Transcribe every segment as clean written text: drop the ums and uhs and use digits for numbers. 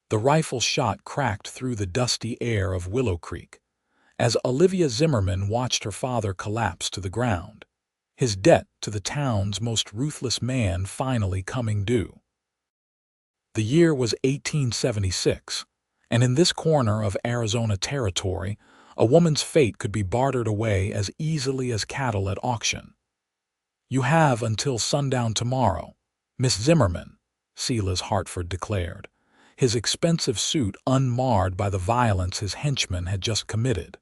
The rifle shot cracked through the dusty air of Willow Creek, as Olivia Zimmerman watched her father collapse to the ground, his debt to the town's most ruthless man finally coming due. The year was 1876, and in this corner of Arizona territory, a woman's fate could be bartered away as easily as cattle at auction. "You have until sundown tomorrow, Miss Zimmerman," Silas Hartford declared, his expensive suit unmarred by the violence his henchman had just committed.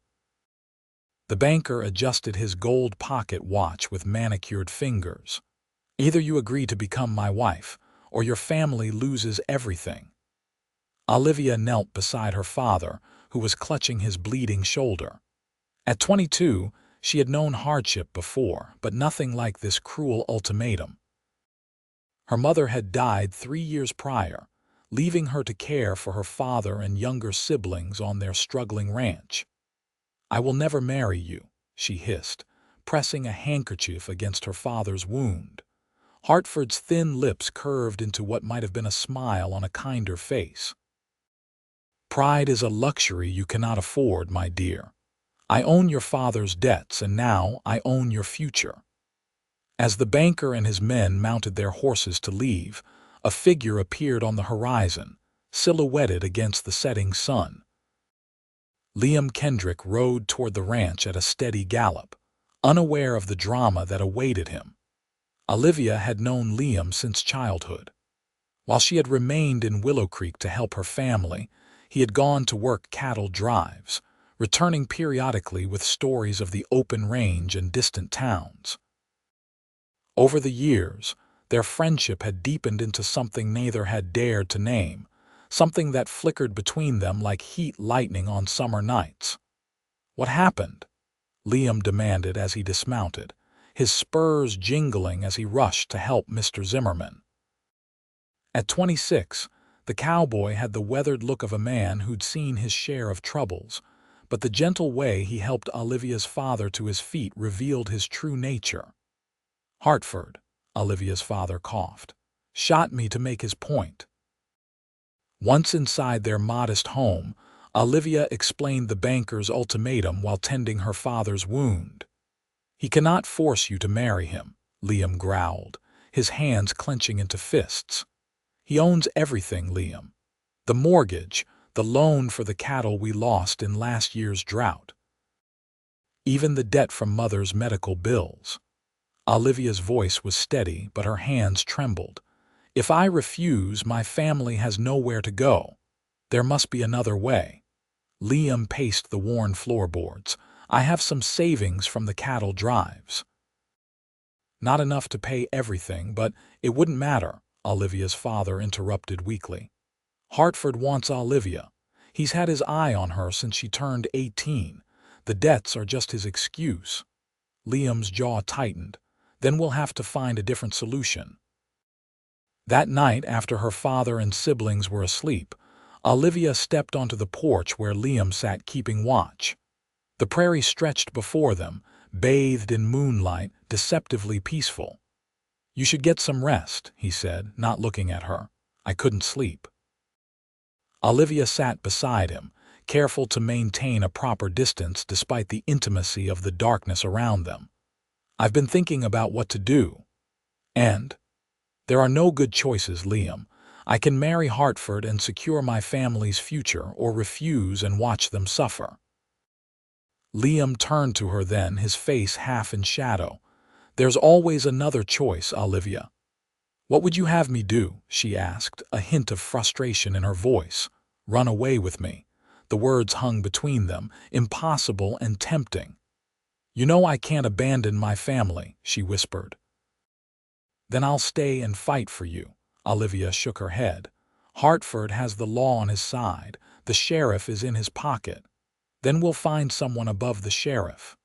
The banker adjusted his gold pocket watch with manicured fingers. "Either you agree to become my wife, or your family loses everything." Olivia knelt beside her father, who was clutching his bleeding shoulder. At 22, she had known hardship before, but nothing like this cruel ultimatum. Her mother had died 3 years prior, leaving her to care for her father and younger siblings on their struggling ranch. "I will never marry you," she hissed, pressing a handkerchief against her father's wound. Hartford's thin lips curved into what might have been a smile on a kinder face. "Pride is a luxury you cannot afford, my dear. I own your father's debts, and now I own your future." As the banker and his men mounted their horses to leave, a figure appeared on the horizon, silhouetted against the setting sun. Kendrick rode toward the ranch at a steady gallop, unaware of the drama that awaited him. Olivia had known Liam since childhood. While she had remained in Willow Creek to help her family, he had gone to work cattle drives, returning periodically with stories of the open range and distant towns. Over the years, their friendship had deepened into something neither had dared to name, something that flickered between them like heat lightning on summer nights. "What happened?" Liam demanded as he dismounted, his spurs jingling as he rushed to help Mr. Zimmerman. At 26, the cowboy had the weathered look of a man who'd seen his share of troubles, but the gentle way he helped Olivia's father to his feet revealed his true nature. "Hartford," Olivia's father coughed, "shot me to make his point." Once inside their modest home, Olivia explained the banker's ultimatum while tending her father's wound. "He cannot force you to marry him," Liam growled, his hands clenching into fists. "He owns everything, Liam. The mortgage, the loan for the cattle we lost in last year's drought. Even the debt from Mother's medical bills." Olivia's voice was steady, but her hands trembled. "If I refuse, my family has nowhere to go. There must be another way." Liam paced the worn floorboards. "I have some savings from the cattle drives." "Not enough to pay everything, but it wouldn't matter," Olivia's father interrupted weakly. "Hartford wants Olivia. He's had his eye on her since she turned 18. The debts are just his excuse." Liam's jaw tightened. "Then we'll have to find a different solution." That night, after her father and siblings were asleep, Olivia stepped onto the porch where Liam sat keeping watch. The prairie stretched before them, bathed in moonlight, deceptively peaceful. "You should get some rest," he said, not looking at her. "I couldn't sleep." Olivia sat beside him, careful to maintain a proper distance despite the intimacy of the darkness around them. "I've been thinking about what to do. And there are no good choices, Liam. I can marry Hartford and secure my family's future, or refuse and watch them suffer." Liam turned to her then, his face half in shadow. "There's always another choice, Olivia." "What would you have me do?" she asked, a hint of frustration in her voice. "Run away with me." The words hung between them, impossible and tempting. "You know I can't abandon my family," she whispered. "Then I'll stay and fight for you." Olivia shook her head. "Hartford has the law on his side. The sheriff is in his pocket. Then we'll find someone above the sheriff."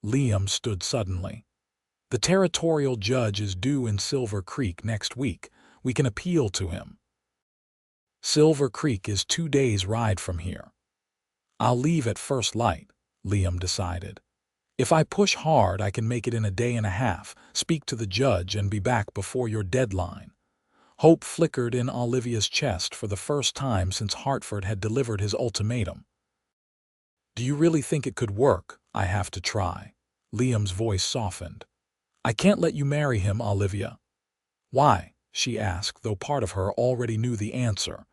Liam stood suddenly. "The territorial judge is due in Silver Creek next week. We can appeal to him." "Silver Creek is 2 days' ride from here." "I'll leave at first light," Liam decided. "If I push hard, I can make it in a day and a half, speak to the judge, and be back before your deadline." Hope flickered in Olivia's chest for the first time since Hartford had delivered his ultimatum. "Do you really think it could work?" "I have to try." Liam's voice softened. "I can't let you marry him, Olivia." "Why?" she asked, though part of her already knew the answer.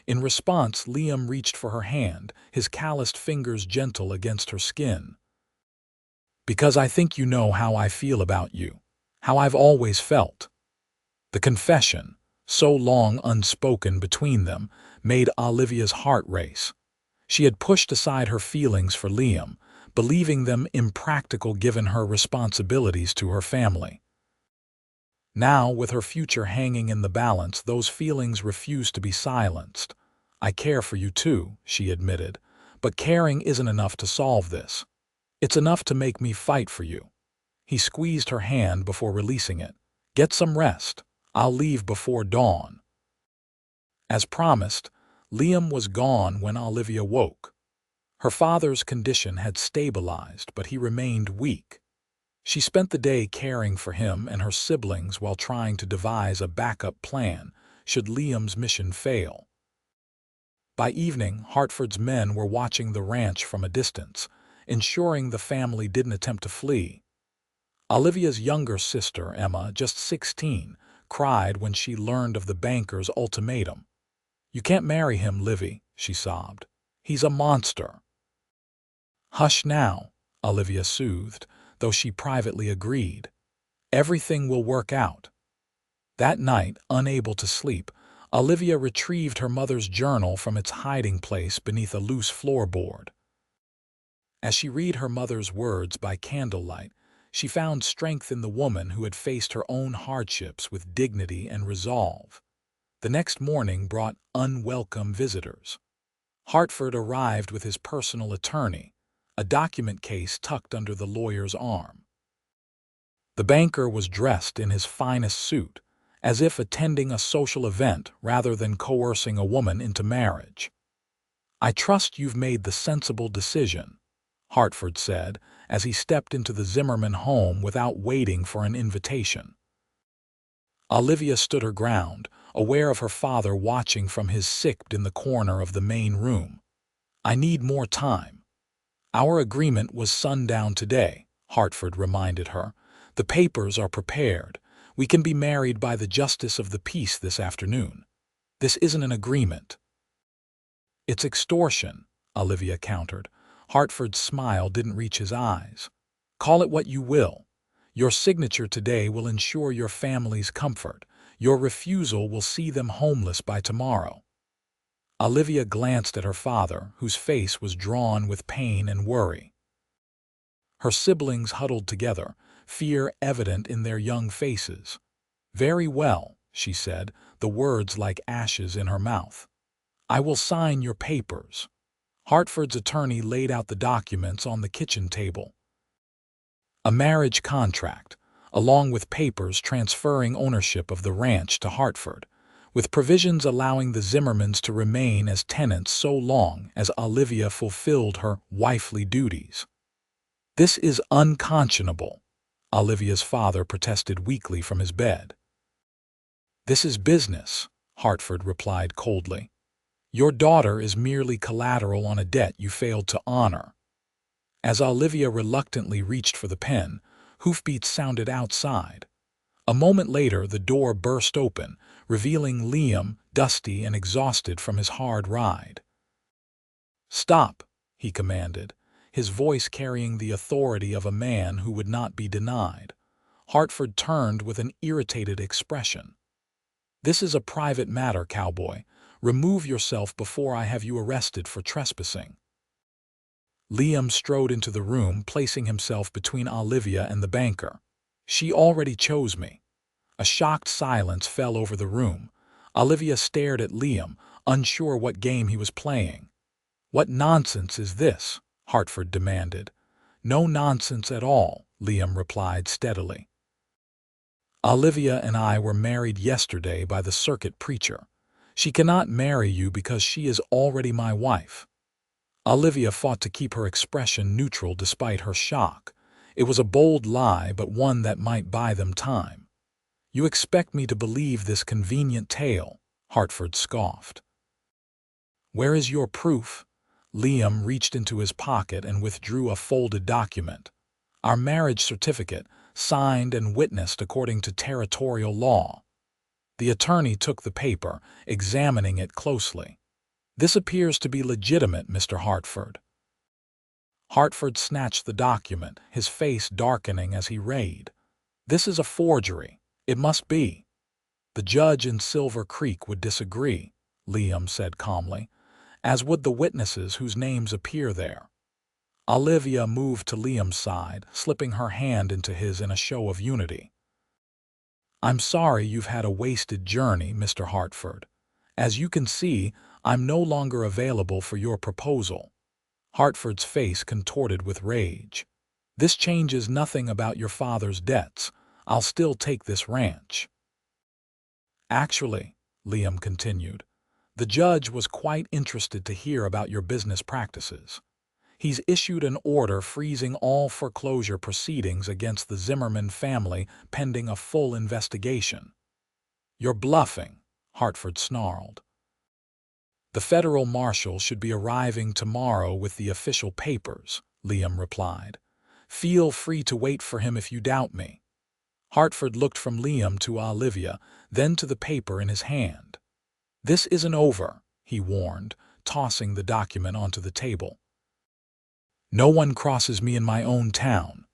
In response, Liam reached for her hand, his calloused fingers gentle against her skin. "Because I think you know how I feel about you. How I've always felt." The confession, so long unspoken between them, made Olivia's heart race. She had pushed aside her feelings for Liam, believing them impractical given her responsibilities to her family. Now, with her future hanging in the balance, those feelings refused to be silenced. "I care for you too," she admitted, "but caring isn't enough to solve this. It's enough to make me fight for you." He squeezed her hand before releasing it. "Get some rest. I'll leave before dawn." As promised, Liam was gone when Olivia woke. Her father's condition had stabilized, but he remained weak. She spent the day caring for him and her siblings while trying to devise a backup plan should Liam's mission fail. By evening, Hartford's men were watching the ranch from a distance, ensuring the family didn't attempt to flee. Olivia's younger sister, Emma, just 16, cried when she learned of the banker's ultimatum. "You can't marry him, Livy," she sobbed. "He's a monster." "Hush now," Olivia soothed, though she privately agreed. "Everything will work out." That night, unable to sleep, Olivia retrieved her mother's journal from its hiding place beneath a loose floorboard. As she read her mother's words by candlelight, she found strength in the woman who had faced her own hardships with dignity and resolve. The next morning brought unwelcome visitors. Hartford arrived with his personal attorney, a document case tucked under the lawyer's arm. The banker was dressed in his finest suit, as if attending a social event rather than coercing a woman into marriage. "I trust you've made the sensible decision," Hartford said, as he stepped into the Zimmerman home without waiting for an invitation. Olivia stood her ground, aware of her father watching from his sick in the corner of the main room. "I need more time." "Our agreement was sundown today," Hartford reminded her. "The papers are prepared. We can be married by the justice of the peace this afternoon. This isn't an agreement." "It's extortion," Olivia countered. Hartford's smile didn't reach his eyes. "Call it what you will. Your signature today will ensure your family's comfort. Your refusal will see them homeless by tomorrow." Olivia glanced at her father, whose face was drawn with pain and worry. Her siblings huddled together, fear evident in their young faces. "Very well," she said, the words like ashes in her mouth. "I will sign your papers." Hartford's attorney laid out the documents on the kitchen table. A marriage contract, along with papers transferring ownership of the ranch to Hartford, with provisions allowing the Zimmermans to remain as tenants so long as Olivia fulfilled her wifely duties. "This is unconscionable," Olivia's father protested weakly from his bed. "This is business," Hartford replied coldly. "Your daughter is merely collateral on a debt you failed to honor." As Olivia reluctantly reached for the pen, hoofbeats sounded outside. A moment later, the door burst open, revealing Liam, dusty and exhausted from his hard ride. "Stop," he commanded, his voice carrying the authority of a man who would not be denied. Hartford turned with an irritated expression. "This is a private matter, Cowboy. Remove yourself before I have you arrested for trespassing." Liam strode into the room, placing himself between Olivia and the banker. "She already chose me." A shocked silence fell over the room. Olivia stared at Liam, unsure what game he was playing. "What nonsense is this?" Hartford demanded. "No nonsense at all," Liam replied steadily. "Olivia and I were married yesterday by the circuit preacher. She cannot marry you because she is already my wife." Olivia fought to keep her expression neutral despite her shock. It was a bold lie, but one that might buy them time. You expect me to believe this convenient tale? Hartford scoffed. Where is your proof? Liam reached into his pocket and withdrew a folded document. Our marriage certificate, signed and witnessed according to territorial law. The attorney took the paper, examining it closely. This appears to be legitimate, Mr. Hartford. Hartford snatched the document, his face darkening as he read. This is a forgery. It must be. The judge in Silver Creek would disagree, Liam said calmly, as would the witnesses whose names appear there. Olivia moved to Liam's side, slipping her hand into his in a show of unity. I'm sorry you've had a wasted journey, Mr. Hartford. As you can see, I'm no longer available for your proposal. Hartford's face contorted with rage. This changes nothing about your father's debts. I'll still take this ranch. Actually, Liam continued, the judge was quite interested to hear about your business practices. He's issued an order freezing all foreclosure proceedings against the Zimmerman family pending a full investigation. You're bluffing, Hartford snarled. The federal marshal should be arriving tomorrow with the official papers, Liam replied. Feel free to wait for him if you doubt me. Hartford looked from Liam to Olivia, then to the paper in his hand. This isn't over, he warned, tossing the document onto the table. No one crosses me in my own town.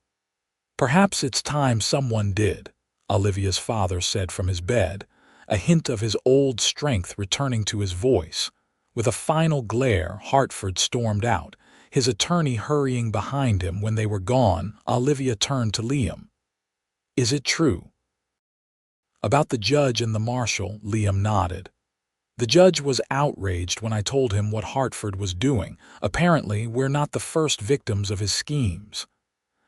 Perhaps it's time someone did, Olivia's father said from his bed, a hint of his old strength returning to his voice. With a final glare, Hartford stormed out, his attorney hurrying behind him. When they were gone, Olivia turned to Liam. Is it true? About the judge and the marshal, Liam nodded. The judge was outraged when I told him what Hartford was doing. Apparently, we're not the first victims of his schemes.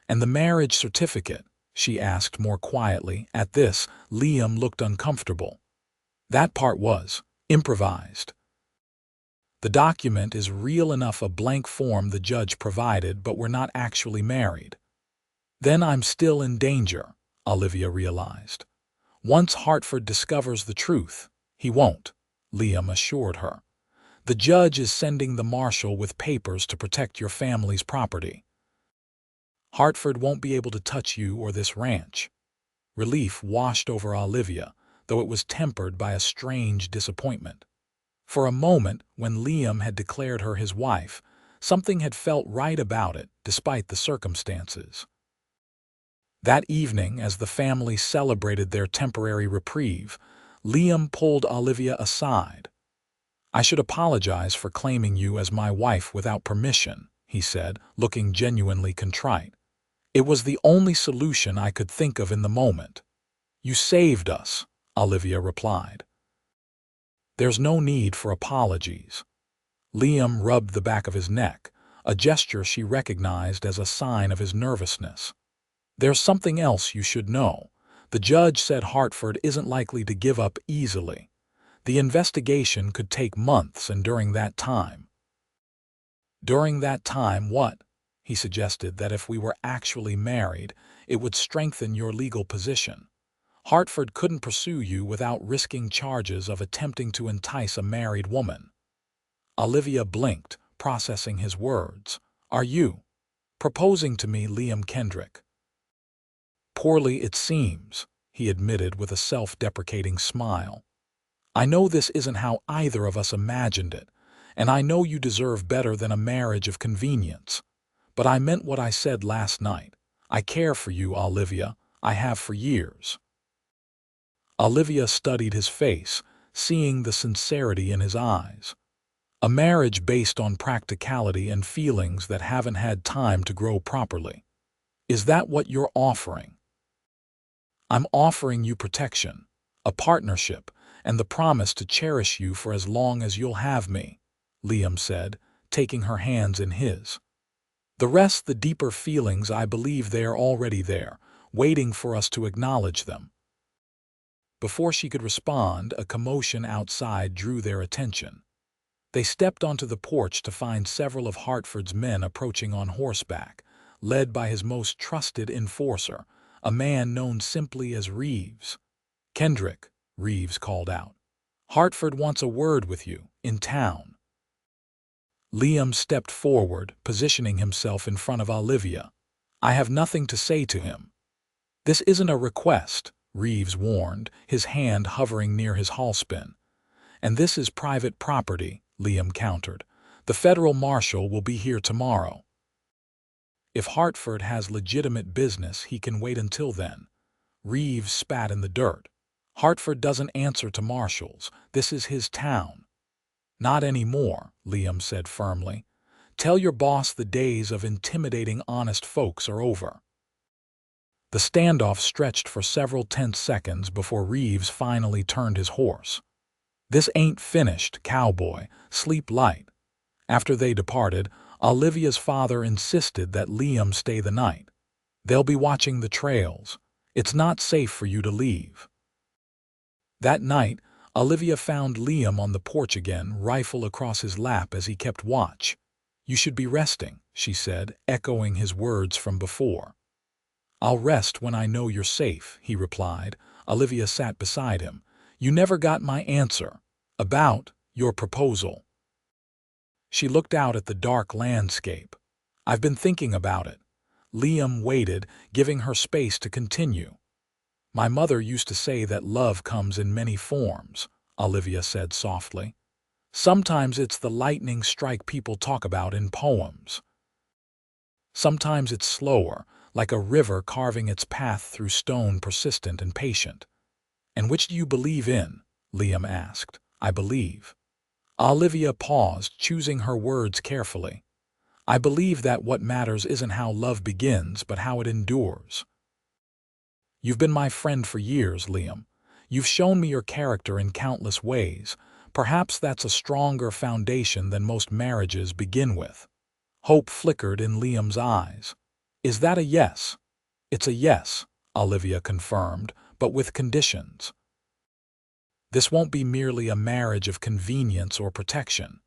And the marriage certificate? She asked more quietly. At this, Liam looked uncomfortable. That part was improvised. The document is real enough, a blank form the judge provided, but we're not actually married. Then I'm still in danger, Olivia realized. Once Hartford discovers the truth, he won't, Liam assured her. The judge is sending the marshal with papers to protect your family's property. Hartford won't be able to touch you or this ranch. Relief washed over Olivia, though it was tempered by a strange disappointment. For a moment, when Liam had declared her his wife, something had felt right about it, despite the circumstances. That evening, as the family celebrated their temporary reprieve, Liam pulled Olivia aside. I should apologize for claiming you as my wife without permission, he said, looking genuinely contrite. It was the only solution I could think of in the moment. You saved us, Olivia replied. There's no need for apologies. Liam rubbed the back of his neck, a gesture she recognized as a sign of his nervousness. There's something else you should know. The judge said Hartford isn't likely to give up easily. The investigation could take months, and during that time... During that time, what? He suggested that if we were actually married, it would strengthen your legal position. Hartford couldn't pursue you without risking charges of attempting to entice a married woman. Olivia blinked, processing his words. Are you proposing to me, Liam Kendrick? Poorly, it seems, he admitted with a self-deprecating smile. I know this isn't how either of us imagined it, and I know you deserve better than a marriage of convenience. But I meant what I said last night. I care for you, Olivia. I have for years. Olivia studied his face, seeing the sincerity in his eyes. A marriage based on practicality and feelings that haven't had time to grow properly. Is that what you're offering? I'm offering you protection, a partnership, and the promise to cherish you for as long as you'll have me, Liam said, taking her hands in his. The rest, the deeper feelings, I believe they are already there, waiting for us to acknowledge them. Before she could respond, a commotion outside drew their attention. They stepped onto the porch to find several of Hartford's men approaching on horseback, led by his most trusted enforcer, a man known simply as Reeves. "Kendrick," Reeves called out. "Hartford wants a word with you, in town." Liam stepped forward, positioning himself in front of Olivia. "I have nothing to say to him." "This isn't a request," Reeves warned, his hand hovering near his hallspin. "And this is private property," Liam countered. "The federal marshal will be here tomorrow. If Hartford has legitimate business, he can wait until then." Reeves spat in the dirt. "Hartford doesn't answer to marshals. This is his town." "Not anymore," Liam said firmly. "Tell your boss the days of intimidating honest folks are over." The standoff stretched for several tense seconds before Reeves finally turned his horse. "This ain't finished, Cowboy. Sleep light." After they departed, Olivia's father insisted that Liam stay the night. "They'll be watching the trails. It's not safe for you to leave." That night, Olivia found Liam on the porch again, rifle across his lap as he kept watch. "You should be resting," she said, echoing his words from before. "I'll rest when I know you're safe," he replied. Olivia sat beside him. "You never got my answer. About your proposal." She looked out at the dark landscape. "I've been thinking about it." Liam waited, giving her space to continue. "My mother used to say that love comes in many forms," Olivia said softly. "Sometimes it's the lightning strike people talk about in poems. Sometimes it's slower, like a river carving its path through stone, persistent and patient." "And which do you believe in?" Liam asked. "I believe." Olivia paused, choosing her words carefully. "I believe that what matters isn't how love begins, but how it endures." "You've been my friend for years, Liam. You've shown me your character in countless ways. Perhaps that's a stronger foundation than most marriages begin with." Hope flickered in Liam's eyes. "Is that a yes?" "It's a yes," Olivia confirmed, "but with conditions. This won't be merely a marriage of convenience or protection.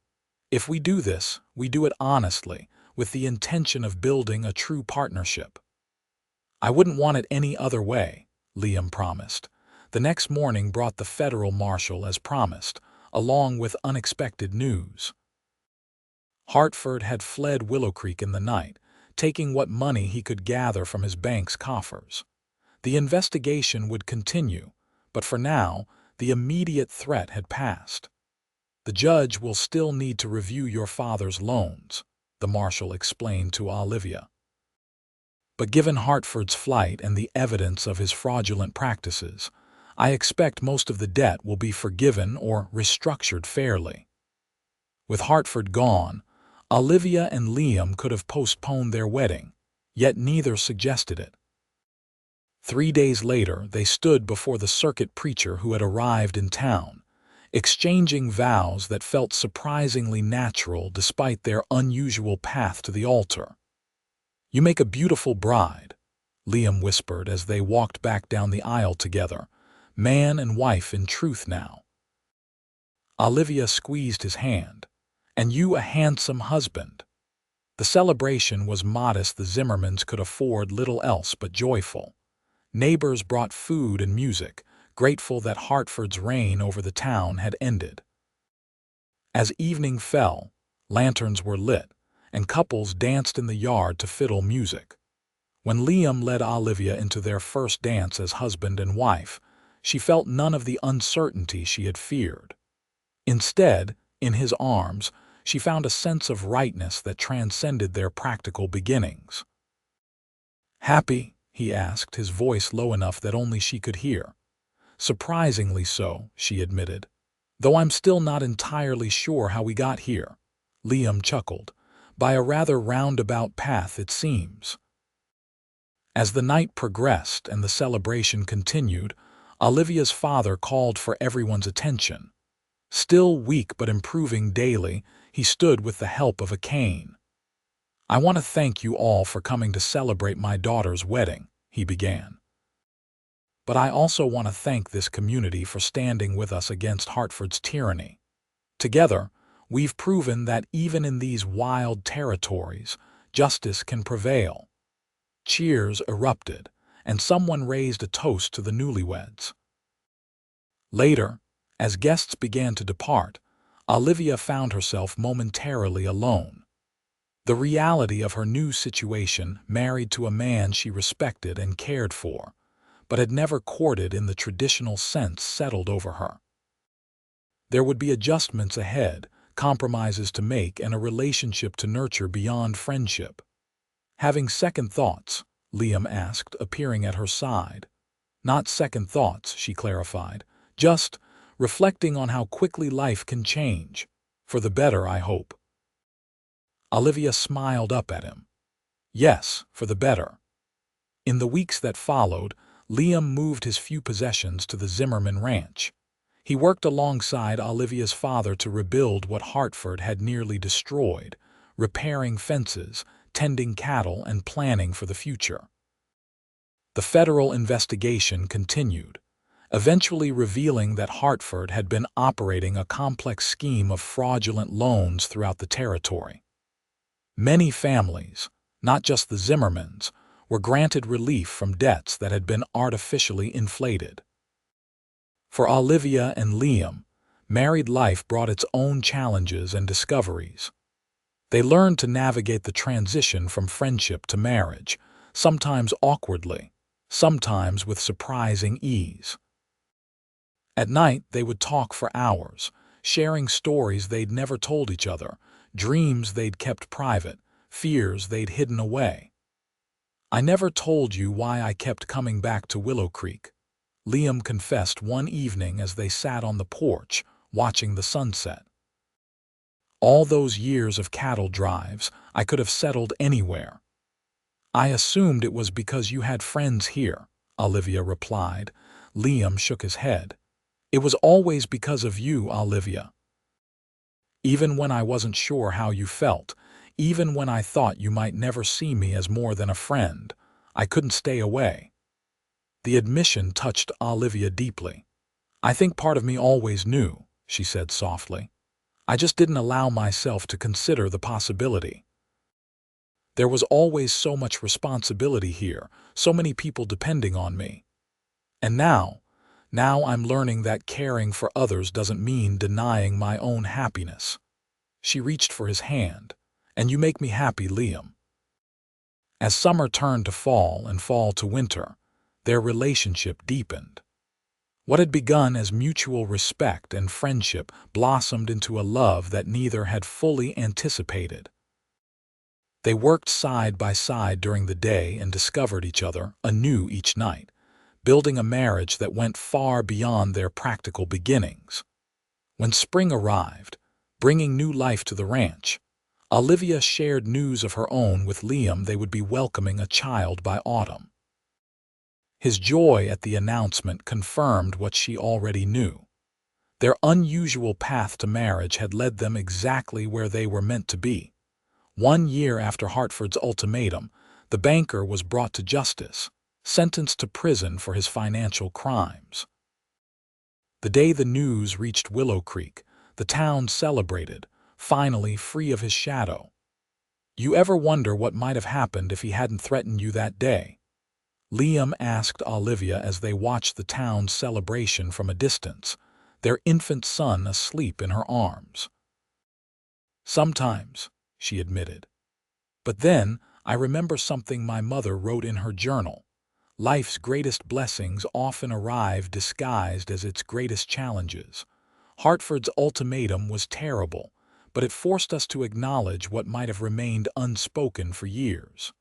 If we do this, we do it honestly, with the intention of building a true partnership." "I wouldn't want it any other way," Liam promised. The next morning brought the federal marshal as promised, along with unexpected news. Hartford had fled Willow Creek in the night, taking what money he could gather from his bank's coffers. The investigation would continue, but for now, the immediate threat had passed. "The judge will still need to review your father's loans," the marshal explained to Olivia. "But given Hartford's flight and the evidence of his fraudulent practices, I expect most of the debt will be forgiven or restructured fairly." With Hartford gone, Olivia and Liam could have postponed their wedding, yet neither suggested it. 3 days later, they stood before the circuit preacher who had arrived in town, exchanging vows that felt surprisingly natural despite their unusual path to the altar. "You make a beautiful bride," Liam whispered as they walked back down the aisle together, man and wife in truth now. Olivia squeezed his hand. "And you a handsome husband." The celebration was modest. The Zimmermans could afford little else but joyful. Neighbors brought food and music, grateful that Hartford's reign over the town had ended. As evening fell, lanterns were lit, and couples danced in the yard to fiddle music. When Liam led Olivia into their first dance as husband and wife, she felt none of the uncertainty she had feared. Instead, in his arms, she found a sense of rightness that transcended their practical beginnings. "Happy?" he asked, his voice low enough that only she could hear. "Surprisingly so," she admitted. "Though I'm still not entirely sure how we got here." Liam chuckled. "By a rather roundabout path, it seems." As the night progressed and the celebration continued, Olivia's father called for everyone's attention. Still weak but improving daily, he stood with the help of a cane. "I want to thank you all for coming to celebrate my daughter's wedding," he began. "But I also want to thank this community for standing with us against Hartford's tyranny. Together, we've proven that even in these wild territories, justice can prevail." Cheers erupted, and someone raised a toast to the newlyweds. Later, as guests began to depart, Olivia found herself momentarily alone. The reality of her new situation, married to a man she respected and cared for, but had never courted in the traditional sense, settled over her. There would be adjustments ahead, compromises to make, and a relationship to nurture beyond friendship. Having second thoughts? Liam asked, appearing at her side. Not second thoughts, she clarified. Just reflecting on how quickly life can change. For the better, I hope. Olivia smiled up at him. Yes, for the better. In the weeks that followed, Liam moved his few possessions to the Zimmerman ranch. He worked alongside Olivia's father to rebuild what Hartford had nearly destroyed, repairing fences, tending cattle, and planning for the future. The federal investigation continued, eventually revealing that Hartford had been operating a complex scheme of fraudulent loans throughout the territory. Many families, not just the Zimmermans, were granted relief from debts that had been artificially inflated. For Olivia and Liam, married life brought its own challenges and discoveries. They learned to navigate the transition from friendship to marriage, sometimes awkwardly, sometimes with surprising ease. At night, they would talk for hours, sharing stories they'd never told each other, dreams they'd kept private, fears they'd hidden away. I never told you why I kept coming back to Willow Creek, Liam confessed one evening as they sat on the porch, watching the sunset. All those years of cattle drives, I could have settled anywhere. I assumed it was because you had friends here, Olivia replied. Liam shook his head. It was always because of you, Olivia. Even when I wasn't sure how you felt, even when I thought you might never see me as more than a friend, I couldn't stay away. The admission touched Olivia deeply. I think part of me always knew, she said softly. I just didn't allow myself to consider the possibility. There was always so much responsibility here, so many people depending on me. And now I'm learning that caring for others doesn't mean denying my own happiness. She reached for his hand. And you make me happy, Liam. As summer turned to fall and fall to winter, their relationship deepened. What had begun as mutual respect and friendship blossomed into a love that neither had fully anticipated. They worked side by side during the day and discovered each other anew each night, building a marriage that went far beyond their practical beginnings. When spring arrived, bringing new life to the ranch, Olivia shared news of her own with Liam. They would be welcoming a child by autumn. His joy at the announcement confirmed what she already knew. Their unusual path to marriage had led them exactly where they were meant to be. 1 year after Hartford's ultimatum, the banker was brought to justice, sentenced to prison for his financial crimes. The day the news reached Willow Creek, the town celebrated, finally free of his shadow. You ever wonder what might have happened if he hadn't threatened you that day? Liam asked Olivia as they watched the town's celebration from a distance, their infant son asleep in her arms. Sometimes, she admitted. But then I remember something my mother wrote in her journal. Life's greatest blessings often arrive disguised as its greatest challenges. Hartford's ultimatum was terrible, but it forced us to acknowledge what might have remained unspoken for years.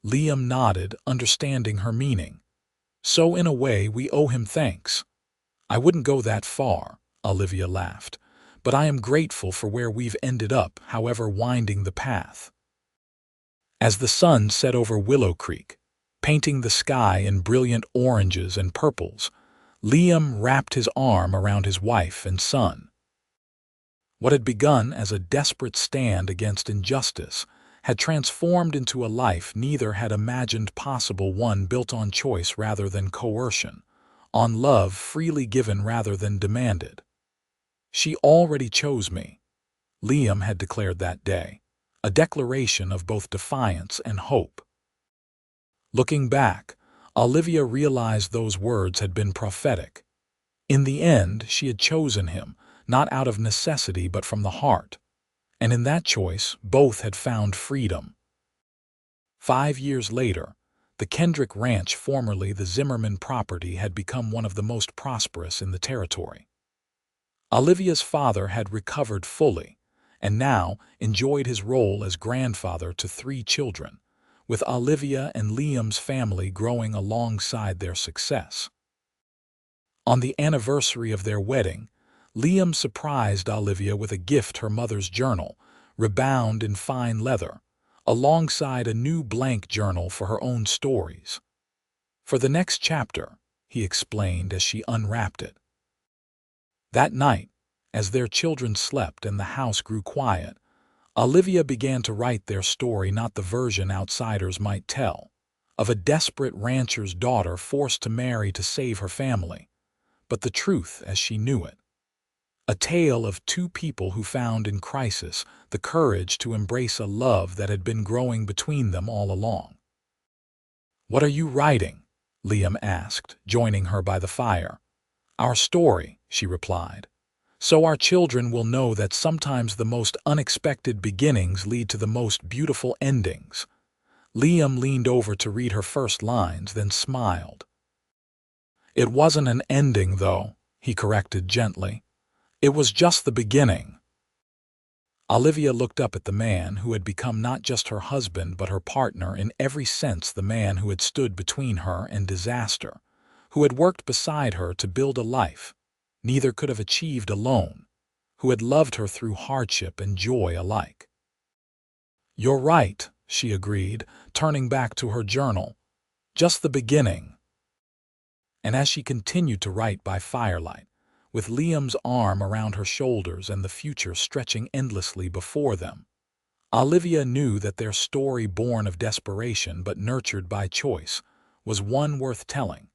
Liam nodded, understanding her meaning. So in a way, we owe him thanks. I wouldn't go that far, Olivia laughed, but I am grateful for where we've ended up, however winding the path. As the sun set over Willow Creek, painting the sky in brilliant oranges and purples, Liam wrapped his arm around his wife and son. What had begun as a desperate stand against injustice had transformed into a life neither had imagined possible, one built on choice rather than coercion, on love freely given rather than demanded. She already chose me, Liam had declared that day, a declaration of both defiance and hope. Looking back, Olivia realized those words had been prophetic. In the end, she had chosen him, not out of necessity but from the heart. And in that choice, both had found freedom. 5 years later, the Kendrick Ranch, formerly the Zimmerman property, had become one of the most prosperous in the territory. Olivia's father had recovered fully, and now enjoyed his role as grandfather to 3 children, with Olivia and Liam's family growing alongside their success. On the anniversary of their wedding, Liam surprised Olivia with a gift: her mother's journal, rebound in fine leather, alongside a new blank journal for her own stories. "For the next chapter," he explained as she unwrapped it. That night, as their children slept and the house grew quiet, Olivia began to write their story, not the version outsiders might tell, of a desperate rancher's daughter forced to marry to save her family, but the truth as she knew it. A tale of 2 people who found in crisis the courage to embrace a love that had been growing between them all along. "What are you writing?" Liam asked, joining her by the fire. "Our story," she replied. "So our children will know that sometimes the most unexpected beginnings lead to the most beautiful endings." Liam leaned over to read her first lines, then smiled. "It wasn't an ending, though," he corrected gently. "It was just the beginning." Olivia looked up at the man who had become not just her husband but her partner in every sense, the man who had stood between her and disaster, who had worked beside her to build a life neither could have achieved alone, who had loved her through hardship and joy alike. "You're right," she agreed, turning back to her journal. "Just the beginning." And as she continued to write by firelight, with Liam's arm around her shoulders and the future stretching endlessly before them, Olivia knew that their story, born of desperation but nurtured by choice, was one worth telling,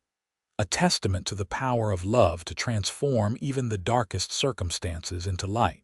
a testament to the power of love to transform even the darkest circumstances into light.